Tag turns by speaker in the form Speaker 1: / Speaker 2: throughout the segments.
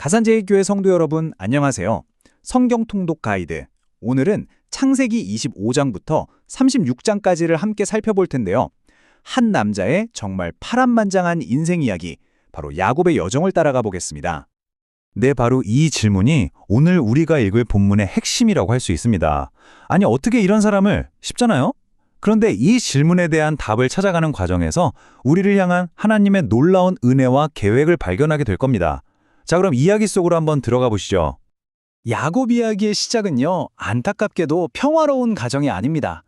Speaker 1: 가산제일교회 성도 여러분, 안녕하세요. 성경 통독 가이드. 오늘은 창세기 25장부터 36장까지를 함께 살펴볼 텐데요. 한 남자의 정말 파란만장한 인생 이야기, 바로 야곱의 여정을 따라가 보겠습니다.
Speaker 2: 네, 바로 이 질문이 오늘 우리가 읽을 본문의 핵심이라고 할 수 있습니다. 아니, 어떻게 이런 사람을? 쉽잖아요? 그런데 이 질문에 대한 답을 찾아가는 과정에서 우리를 향한 하나님의 놀라운 은혜와 계획을 발견하게 될 겁니다. 자, 그럼 이야기 속으로 한번 들어가 보시죠.
Speaker 1: 야곱 이야기의 시작은요, 안타깝게도 평화로운 가정이 아닙니다.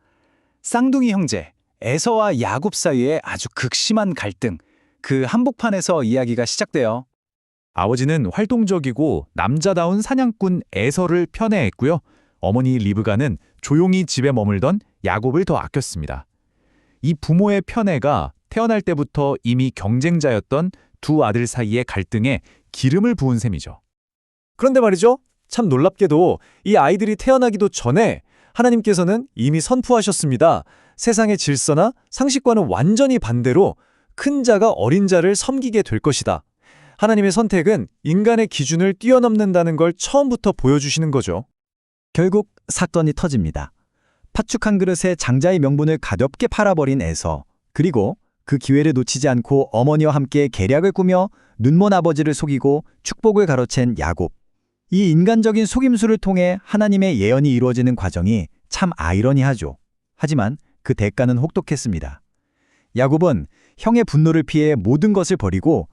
Speaker 1: 쌍둥이 형제, 에서와 야곱 사이에 아주 극심한 갈등, 그 한복판에서 이야기가 시작돼요.
Speaker 2: 아버지는 활동적이고 남자다운 사냥꾼 에서를 편애했고요. 어머니 리브가는 조용히 집에 머물던 야곱을 더 아꼈습니다. 이 부모의 편애가 태어날 때부터 이미 경쟁자였던 두 아들 사이의 갈등에 기름을 부은 셈이죠.
Speaker 3: 그런데 말이죠. 참 놀랍게도 이 아이들이 태어나기도 전에 하나님께서는 이미 선포하셨습니다. 세상의 질서나 상식과는 완전히 반대로 큰 자가 어린 자를 섬기게 될 것이다. 하나님의 선택은 인간의 기준을 뛰어넘는다는 걸 처음부터 보여주시는 거죠.
Speaker 1: 결국 사건이 터집니다. 팥죽 한 그릇에 장자의 명분을 가볍게 팔아버린 에서, 그리고 그 기회를 놓치지 않고 어머니와 함께 계략을 꾸며 눈먼 아버지를 속이고 축복을 가로챈 야곱. 이 인간적인 속임수를 통해 하나님의 예언이 이루어지는 과정이 참 아이러니하죠. 하지만 그 대가는 혹독했습니다. 야곱은 형의 분노를 피해 모든 것을 버리고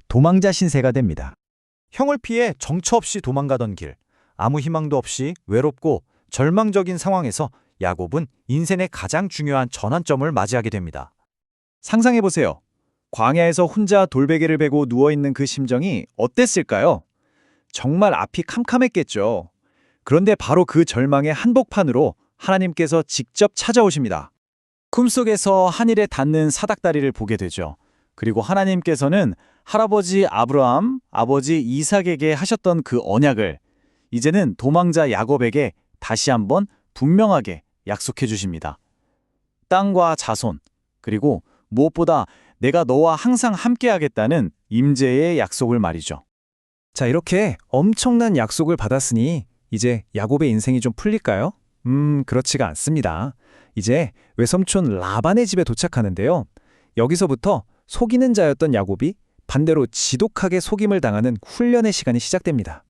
Speaker 1: 도망자 신세가 됩니다.
Speaker 3: 형을 피해 정처 없이 도망가던 길, 아무 희망도 없이 외롭고 절망적인 상황에서 야곱은 인생의 가장 중요한 전환점을 맞이하게 됩니다.
Speaker 1: 상상해보세요. 광야에서 혼자 돌베개를 베고 누워있는 그 심정이 어땠을까요? 정말 앞이 캄캄했겠죠. 그런데 바로 그 절망의 한복판으로 하나님께서 직접 찾아오십니다. 꿈속에서 하늘에 닿는 사닥다리를 보게 되죠. 그리고 하나님께서는 할아버지 아브라함, 아버지 이삭에게 하셨던 그 언약을 이제는 도망자 야곱에게 다시 한번 분명하게 약속해 주십니다. 땅과 자손, 그리고 무엇보다 내가 너와 항상 함께하겠다는 임재의 약속을 말이죠. 자, 이렇게 엄청난 약속을 받았으니 이제 야곱의 인생이 좀 풀릴까요? 그렇지가 않습니다. 이제 외삼촌 라반의 집에 도착하는데요. 여기서부터 속이는 자였던 야곱이 반대로 지독하게 속임을 당하는 훈련의 시간이 시작됩니다.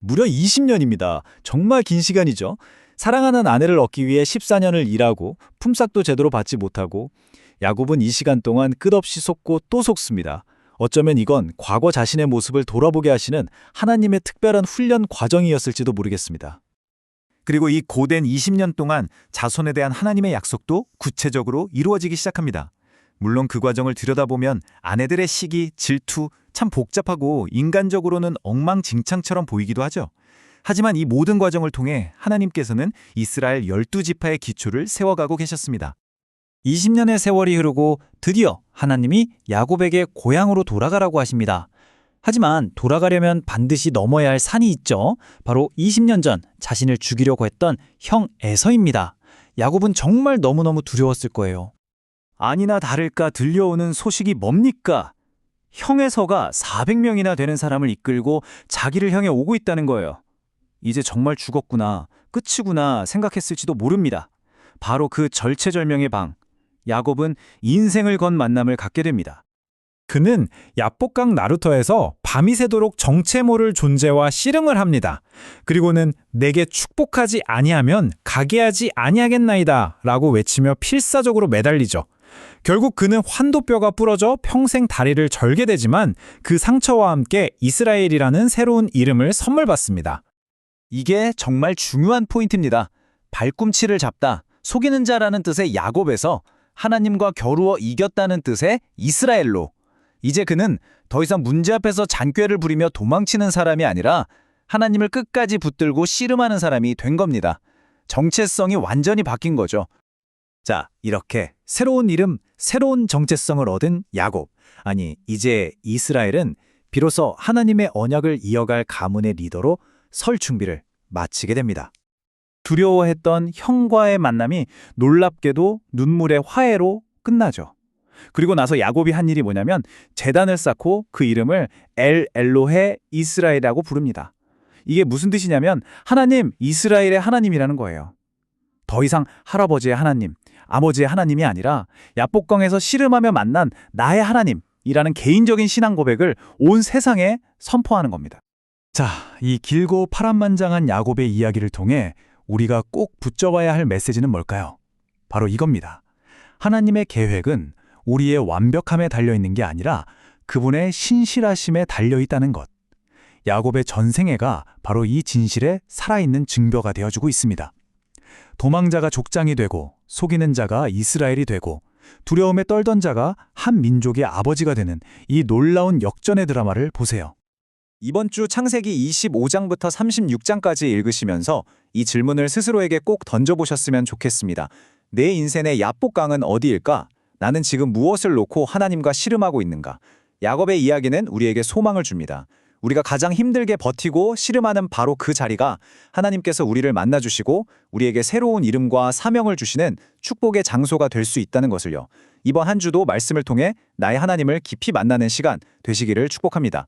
Speaker 3: 무려 20년입니다. 정말 긴 시간이죠. 사랑하는 아내를 얻기 위해 14년을 일하고 품삯도 제대로 받지 못하고 야곱은 이 시간 동안 끝없이 속고 또 속습니다. 어쩌면 이건 과거 자신의 모습을 돌아보게 하시는 하나님의 특별한 훈련 과정이었을지도 모르겠습니다. 그리고 이 고된 20년 동안 자손에 대한 하나님의 약속도 구체적으로 이루어지기 시작합니다. 물론 그 과정을 들여다보면 아내들의 시기, 질투, 참 복잡하고 인간적으로는 엉망진창처럼 보이기도 하죠. 하지만 이 모든 과정을 통해 하나님께서는 이스라엘 12지파의 기초를 세워가고 계셨습니다.
Speaker 1: 20년의 세월이 흐르고 드디어 하나님이 야곱에게 고향으로 돌아가라고 하십니다. 하지만 돌아가려면 반드시 넘어야 할 산이 있죠. 바로 20년 전 자신을 죽이려고 했던 형 에서입니다. 야곱은 정말 너무너무 두려웠을 거예요.
Speaker 3: 아니나 다를까 들려오는 소식이 뭡니까? 형 에서가 400명이나 되는 사람을 이끌고 자기를 향해 오고 있다는 거예요. 이제 정말 죽었구나, 끝이구나 생각했을지도 모릅니다. 바로 그 절체절명의 방, 야곱은 인생을 건 만남을 갖게 됩니다.
Speaker 2: 그는 야복강 나루터에서 밤이 새도록 정체 모를 존재와 씨름을 합니다. 그리고는 내게 축복하지 아니하면 가게 하지 아니하겠나이다 라고 외치며 필사적으로 매달리죠. 결국 그는 환도뼈가 부러져 평생 다리를 절게 되지만 그 상처와 함께 이스라엘이라는 새로운 이름을 선물 받습니다.
Speaker 1: 이게 정말 중요한 포인트입니다. 발꿈치를 잡다, 속이는 자라는 뜻의 야곱에서 하나님과 겨루어 이겼다는 뜻의 이스라엘로, 이제 그는 더 이상 문제 앞에서 잔꾀를 부리며 도망치는 사람이 아니라 하나님을 끝까지 붙들고 씨름하는 사람이 된 겁니다. 정체성이 완전히 바뀐 거죠. 자, 이렇게 새로운 이름, 새로운 정체성을 얻은 야곱, 아니 이제 이스라엘은 비로소 하나님의 언약을 이어갈 가문의 리더로 설 준비를 마치게 됩니다. 두려워했던 형과의 만남이 놀랍게도 눈물의 화해로 끝나죠.
Speaker 3: 그리고 나서 야곱이 한 일이 뭐냐면 제단을 쌓고 그 이름을 엘로헤 이스라엘이라고 부릅니다. 이게 무슨 뜻이냐면 하나님, 이스라엘의 하나님이라는 거예요. 더 이상 할아버지의 하나님, 아버지의 하나님이 아니라 야복강에서 씨름하며 만난 나의 하나님이라는 개인적인 신앙 고백을 온 세상에 선포하는 겁니다. 자, 이 길고 파란만장한 야곱의 이야기를 통해 우리가 꼭 붙잡아야 할 메시지는 뭘까요? 바로 이겁니다. 하나님의 계획은 우리의 완벽함에 달려있는 게 아니라 그분의 신실하심에 달려있다는 것. 야곱의 전생애가 바로 이 진실에 살아있는 증거가 되어주고 있습니다. 도망자가 족장이 되고 속이는 자가 이스라엘이 되고 두려움에 떨던 자가 한 민족의 아버지가 되는 이 놀라운 역전의 드라마를 보세요.
Speaker 1: 이번 주 창세기 25장부터 36장까지 읽으시면서 이 질문을 스스로에게 꼭 던져보셨으면 좋겠습니다. 내 인생의 야복강은 어디일까? 나는 지금 무엇을 놓고 하나님과 씨름하고 있는가? 야곱의 이야기는 우리에게 소망을 줍니다. 우리가 가장 힘들게 버티고 씨름하는 바로 그 자리가 하나님께서 우리를 만나주시고 우리에게 새로운 이름과 사명을 주시는 축복의 장소가 될 수 있다는 것을요. 이번 한 주도 말씀을 통해 나의 하나님을 깊이 만나는 시간 되시기를 축복합니다.